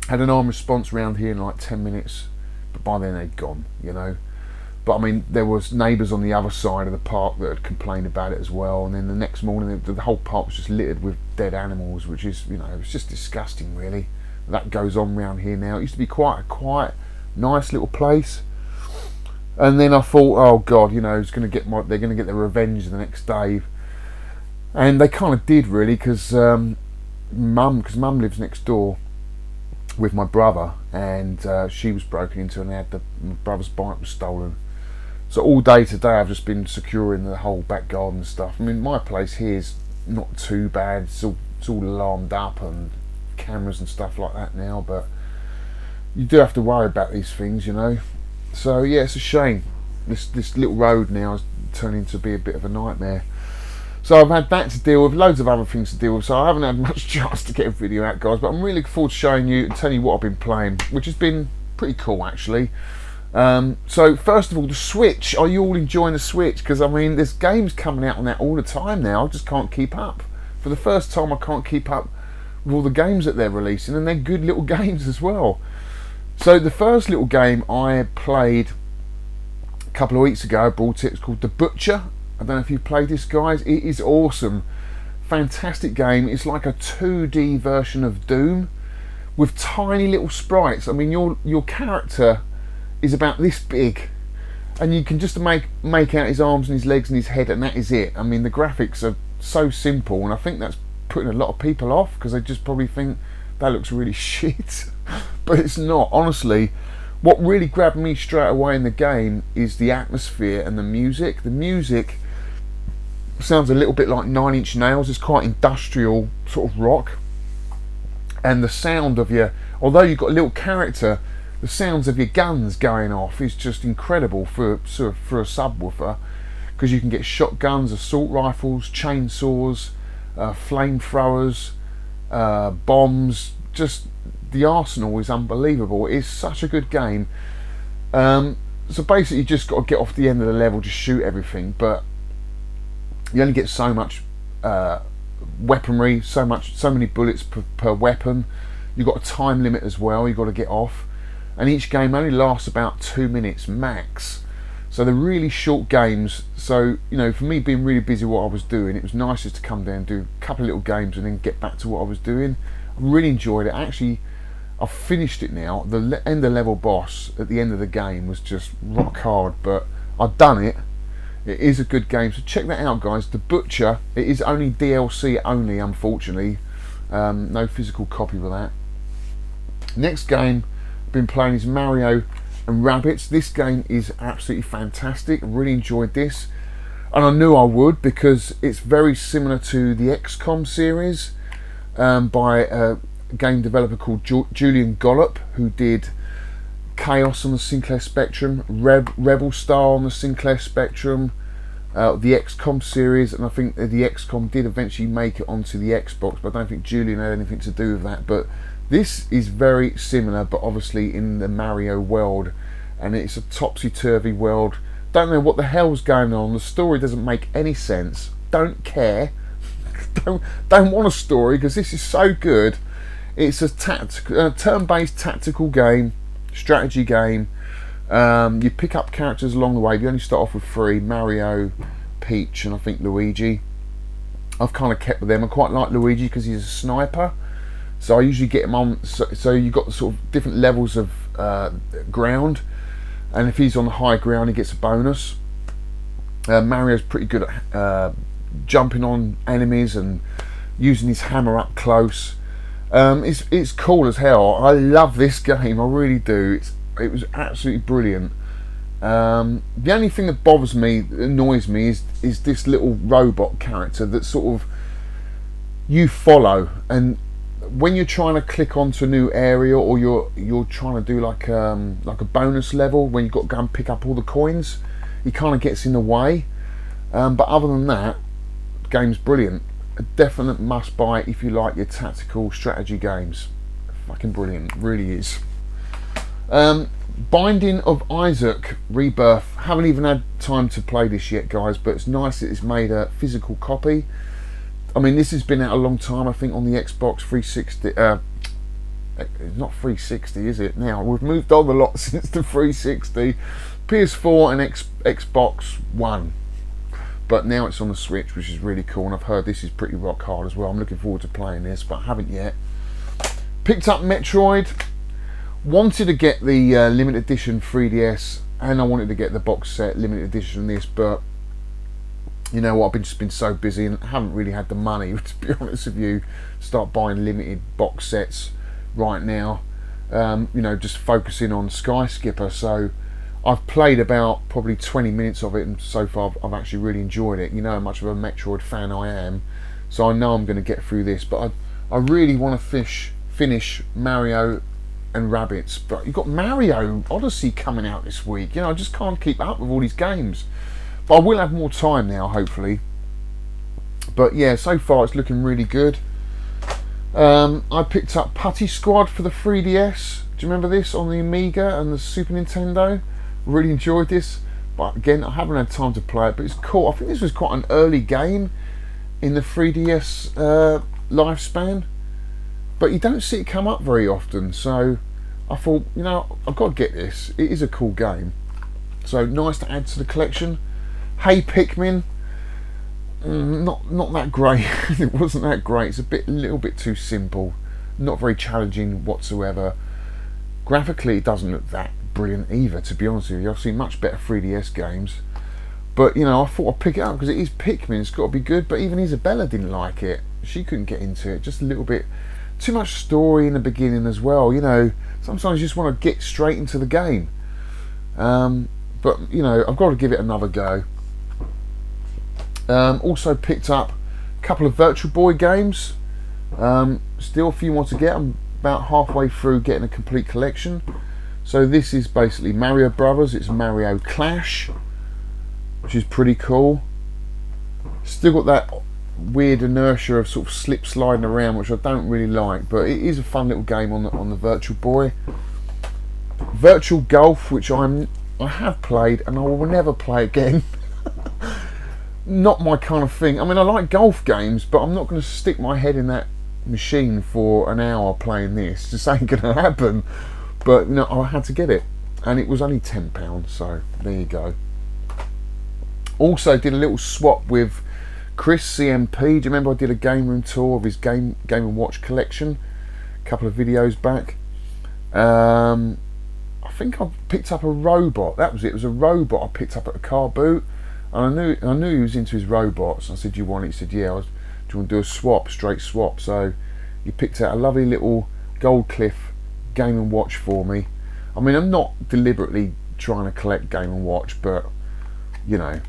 [SPEAKER 1] had an armed response around here in like 10 minutes, but by then they'd gone, you know. But I mean, there was neighbours on the other side of the park that had complained about it as well, and then the next morning the whole park was just littered with dead animals, which is, you know, it's just disgusting really. That goes on around here now. It used to be quite a quiet, nice little place. And then I thought, oh God, you know, they're going to get their revenge the next day. And they kind of did really, because Mum lives next door with my brother, and she was broken into, and my brother's bike was stolen. So all day today I've just been securing the whole back garden and stuff. I mean, my place here is not too bad. It's all alarmed up and cameras and stuff like that now, but you do have to worry about these things, you know. So yeah, it's a shame. This little road now is turning to be a bit of a nightmare. So I've had that to deal with, loads of other things to deal with, so I haven't had much chance to get a video out, guys, but I'm really looking forward to showing you and telling you what I've been playing, which has been pretty cool actually. So first of all, the Switch. Are you all enjoying the Switch? Because I mean, there's games coming out on that all the time now. I just can't keep up. For the first time, I can't keep up with all the games that they're releasing, and they're good little games as well. So the first little game I played a couple of weeks ago, I brought it. It's called The Butcher. I don't know if you've played this, guys. It is awesome. Fantastic game. It's like a 2D version of Doom with tiny little sprites. I mean, your character is about this big, and you can just make out his arms and his legs and his head, and that is it. I mean, the graphics are so simple, and I think that's putting a lot of people off because they just probably think that looks really shit. But it's not. Honestly, what really grabbed me straight away in the game is the atmosphere and the music. The music sounds a little bit like Nine Inch Nails. It's quite industrial sort of rock, and the sound of your, although you've got a little character, the sounds of your guns going off is just incredible for a subwoofer, because you can get shotguns, assault rifles, chainsaws, flamethrowers, bombs. Just the arsenal is unbelievable. It's such a good game. So basically you just got to get off the end of the level, just shoot everything, but you only get so much weaponry, so many bullets per weapon. You've got a time limit as well, you've got to get off, and each game only lasts about 2 minutes max. So they're really short games. So, you know, for me being really busy what I was doing, it was nice just to come down and do a couple of little games and then get back to what I was doing. I really enjoyed it. Actually, I've finished it now. The end of level boss at the end of the game was just rock hard, but I've done it. It is a good game, so check that out, guys. The Butcher, it is only DLC only, unfortunately. No physical copy with that. Next game I've been playing is Mario and Rabbids. This game is absolutely fantastic. I really enjoyed this, and I knew I would, because it's very similar to the XCOM series, by a game developer called Julian Gollop, who did Chaos on the Sinclair Spectrum, Rebel Star on the Sinclair Spectrum, the XCOM series, and I think the XCOM did eventually make it onto the Xbox, but I don't think Julian had anything to do with that. But this is very similar, but obviously in the Mario world, and it's a topsy-turvy world. Don't know what the hell's going on. The story doesn't make any sense. Don't care. don't want a story, because this is so good. It's a turn-based tactical game, strategy game. You pick up characters along the way. You only start off with 3: Mario, Peach, and I think Luigi. I've kind of kept with them. I quite like Luigi because he's a sniper, so I usually get him on. So you've got sort of different levels of ground, and if he's on the high ground, he gets a bonus. Mario's pretty good at jumping on enemies and using his hammer up close. It's cool as hell. I love this game, I really do. It was absolutely brilliant. The only thing that bothers me, annoys me, is this little robot character that sort of you follow, and when you're trying to click onto a new area, or you're trying to do like a bonus level when you've got to go and pick up all the coins, he kind of gets in the way. But other than that, the game's brilliant. A definite must buy if you like your tactical strategy games. Fucking brilliant, really is. Binding of Isaac Rebirth. Haven't even had time to play this yet, guys, but it's nice that it's made a physical copy. I mean, this has been out a long time, I think, on the Xbox 360. It's not 360, is it? Now we've moved on a lot since the 360, PS4 and Xbox One. But now it's on the Switch, which is really cool, and I've heard this is pretty rock hard as well. I'm looking forward to playing this, but I haven't yet. Picked up Metroid. Wanted to get the limited edition 3DS, and I wanted to get the box set limited edition of this, but you know what, I've just been so busy and haven't really had the money, to be honest with you, start buying limited box sets right now. You know, just focusing on Sky Skipper. So I've played about probably 20 minutes of it, and so far I've actually really enjoyed it. You know how much of a Metroid fan I am, so I know I'm going to get through this. But I really want to finish Mario and Rabbids. But you've got Mario Odyssey coming out this week. You know, I just can't keep up with all these games. But I will have more time now, hopefully. But yeah, so far it's looking really good. I picked up Putty Squad for the 3DS. Do you remember this on the Amiga and the Super Nintendo? Really enjoyed this, but again I haven't had time to play it, but it's cool. I think this was quite an early game in the 3DS lifespan, but you don't see it come up very often, so I thought, you know, I've got to get this. It is a cool game, so nice to add to the collection. Hey Pikmin, not that great. It wasn't that great. It's a little bit too simple, not very challenging whatsoever. Graphically it doesn't look that brilliant either, to be honest with you. I've seen much better 3DS games, but you know, I thought I'd pick it up because it is Pikmin, it's got to be good. But even Isabella didn't like it, she couldn't get into it, just a little bit too much story in the beginning as well. You know, sometimes you just want to get straight into the game. But you know, I've got to give it another go. Also picked up a couple of Virtual Boy games. Still a few more to get. I'm about halfway through getting a complete collection. So this is basically Mario Brothers. It's Mario Clash, which is pretty cool. Still got that weird inertia of sort of slip sliding around, which I don't really like, but it is a fun little game on the Virtual Boy. Virtual Golf, which I have played and I will never play again. Not my kind of thing. I mean, I like golf games, but I'm not going to stick my head in that machine for an hour playing this. Just ain't going to happen. But you know, I had to get it, and it was only £10, so there you go. Also did a little swap with Chris CMP. Do you remember I did a game room tour of his Game & Watch collection a couple of videos back? I think I picked up a robot. That was it. It was a robot I picked up at a car boot, and I knew he was into his robots. I said, "Do you want it?" He said, "Yeah." Do you want to do a swap, straight swap? So he picked out a lovely little Gold Cliff Game & Watch for me. I mean, I'm not deliberately trying to collect Game & Watch, but you know,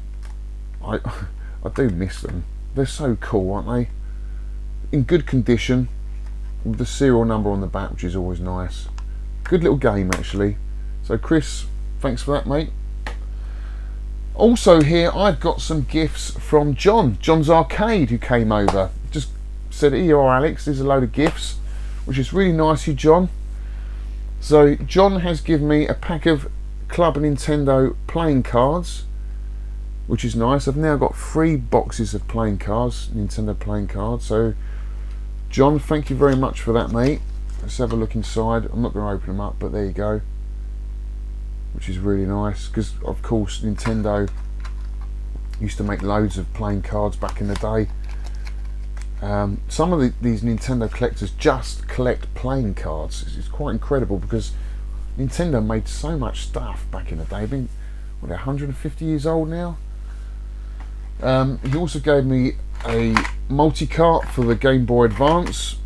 [SPEAKER 1] I do miss them. They're so cool, aren't they? In good condition, with the serial number on the back, which is always nice. Good little game, actually. So Chris, thanks for that, mate. Also here, I've got some gifts from John's Arcade, who came over. Just said, "Here you are, Alex, there's a load of gifts," which is really nice of you, John. So John has given me a pack of Club Nintendo playing cards, which is nice. I've now got 3 boxes of playing cards, Nintendo playing cards. So John, thank you very much for that, mate. Let's have a look inside. I'm not going to open them up, but there you go. Which is really nice, because of course Nintendo used to make loads of playing cards back in the day. Some of these Nintendo collectors just collect playing cards. It's quite incredible, because Nintendo made so much stuff back in the day. Been, what, 150 years old now. He also gave me a multi-cart for the Game Boy Advance,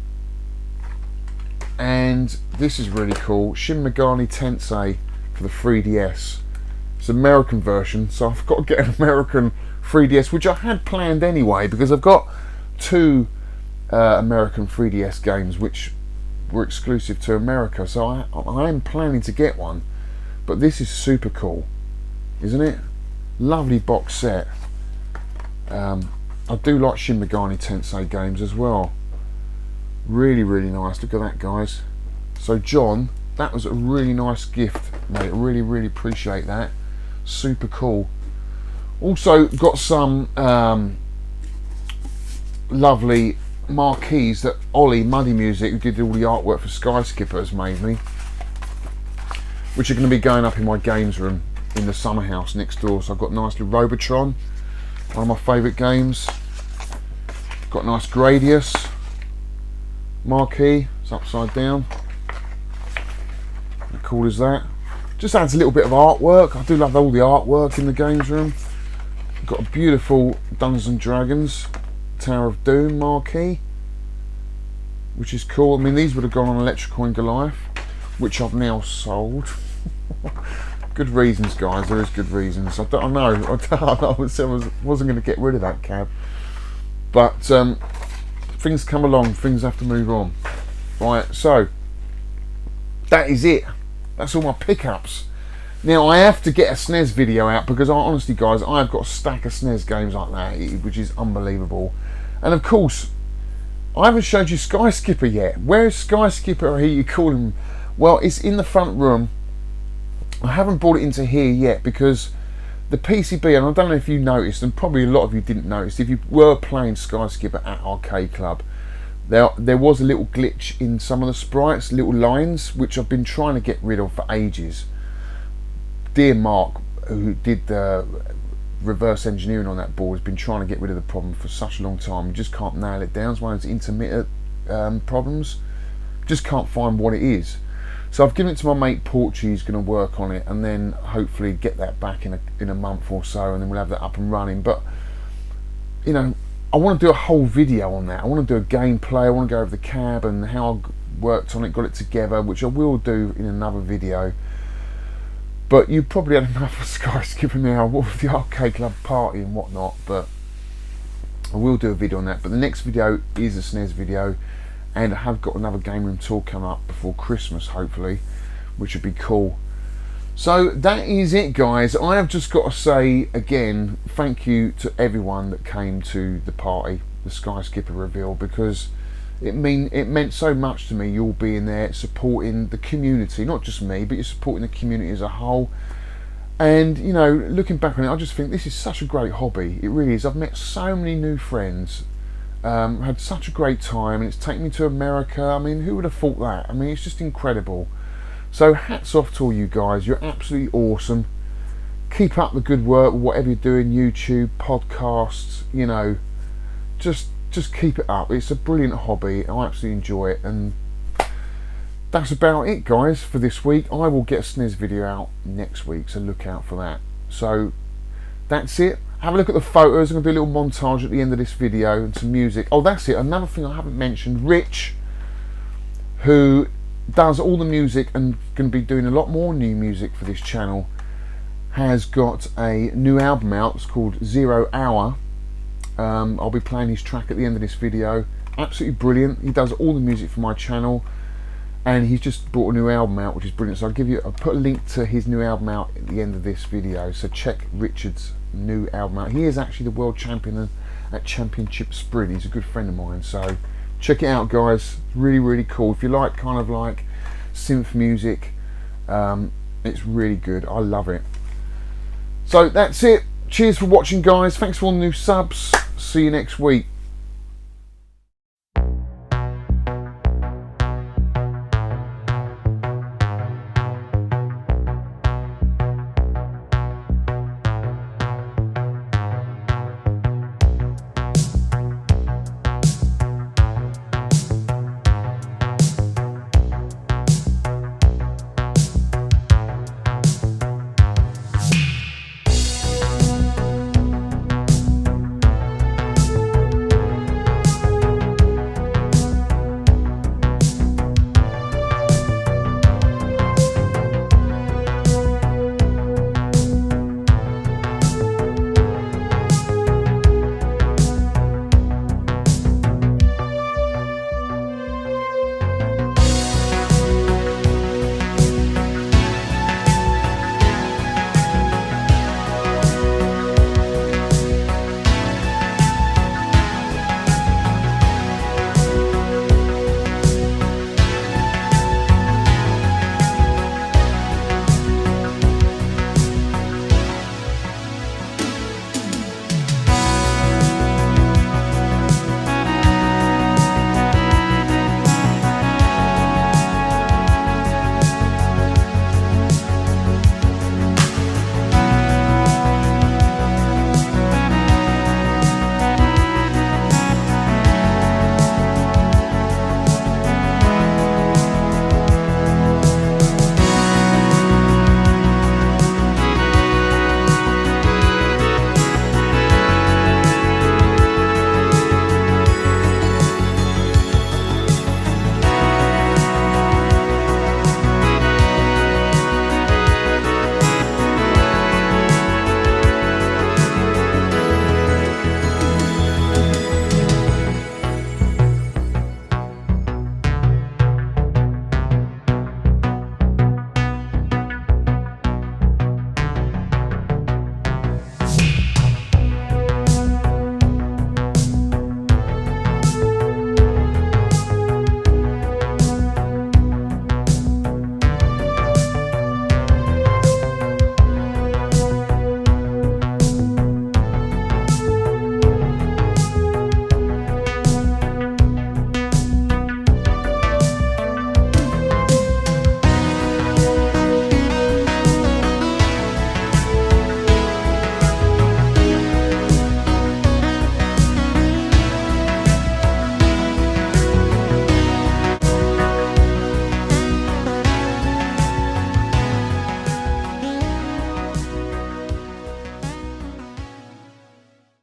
[SPEAKER 1] and this is really cool. Shin Megami Tensei for the 3DS. It's an American version, so I've got to get an American 3DS, which I had planned anyway, because I've got 2 American 3DS games which were exclusive to America, so I am planning to get one. But this is super cool, isn't it? Lovely box set. I do like Shin Megami Tensei games as well. Really, really nice. Look at that, guys. So John, that was a really nice gift, mate. I really, really appreciate that. Super cool. Also got some lovely marquees that Ollie Muddy Music, who did all the artwork for Sky Skipper, has made me, which are going to be going up in my games room in the summer house next door. So I've got nice little Robotron, one of my favourite games. Got a nice Gradius marquee. It's upside down. How cool is that? Just adds a little bit of artwork. I do love all the artwork in the games room. Got a beautiful Dungeons and Dragons Tower of Doom marquee, which is cool. I mean, these would have gone on Electrical and Goliath, which I've now sold. Good reasons, guys. There is good reasons. I know. I wasn't going to get rid of that cab, but things come along. Things have to move on. Right. So that is it. That's all my pickups. Now I have to get a SNES video out, because honestly, guys, I've got a stack of SNES games like that, which is unbelievable. And of course, I haven't showed you Sky Skipper yet. Where's Sky Skipper, or you call him? Well, it's in the front room. I haven't brought it into here yet, because the PCB, and I don't know if you noticed, and probably a lot of you didn't notice, if you were playing Sky Skipper at Arcade Club, there was a little glitch in some of the sprites, little lines, which I've been trying to get rid of for ages. Dear Mark, who did the reverse engineering on that board, has been trying to get rid of the problem for such a long time. You just can't nail it down. It's one of those intermittent problems. Just can't find what it is. So I've given it to my mate Porchy, who's going to work on it, and then hopefully get that back in a month or so, and then we'll have that up and running. But you know, I want to do a whole video on that. I want to do a gameplay. I want to go over the cab and how I worked on it, got it together, which I will do in another video. But you probably had enough of Skyscraper now with the arcade club party and whatnot, but I will do a video on that. But the next video is a SNES video, and I have got another game room tour coming up before Christmas, hopefully, which would be cool. So that is it, guys. I have just got to say again, thank you to everyone that came to the party, the Skyscraper reveal, because it meant so much to me, you all being there, supporting the community, not just me, but you're supporting the community as a whole. And, you know, looking back on it, I just think this is such a great hobby. It really is. I've met so many new friends, had such a great time, and it's taken me to America. I mean, who would have thought that? I mean, it's just incredible. So hats off to all you guys. You're absolutely awesome. Keep up the good work, whatever you're doing, YouTube, podcasts, you know, just keep it up. It's a brilliant hobby. I absolutely enjoy it. And that's about it, guys, for this week. I will get a SNES video out next week, so look out for that. So that's it. Have a look at the photos. I'm going to do a little montage at the end of this video and some music. Oh, that's it. Another thing I haven't mentioned, Rich, who does all the music and going to be doing a lot more new music for this channel, has got a new album out. It's called 0 Hour. I'll be playing his track at the end of this video. Absolutely brilliant. He does all the music for my channel, and he's just brought a new album out, which is brilliant. So I'll put a link to his new album out at the end of this video, so check Richard's new album out. He is actually the world champion at Championship Sprint. He's a good friend of mine, so check it out, guys. Really, really cool. If you like kind of like synth music, it's really good. I love it. So that's it. Cheers for watching, guys. Thanks for all the new subs. See you next week.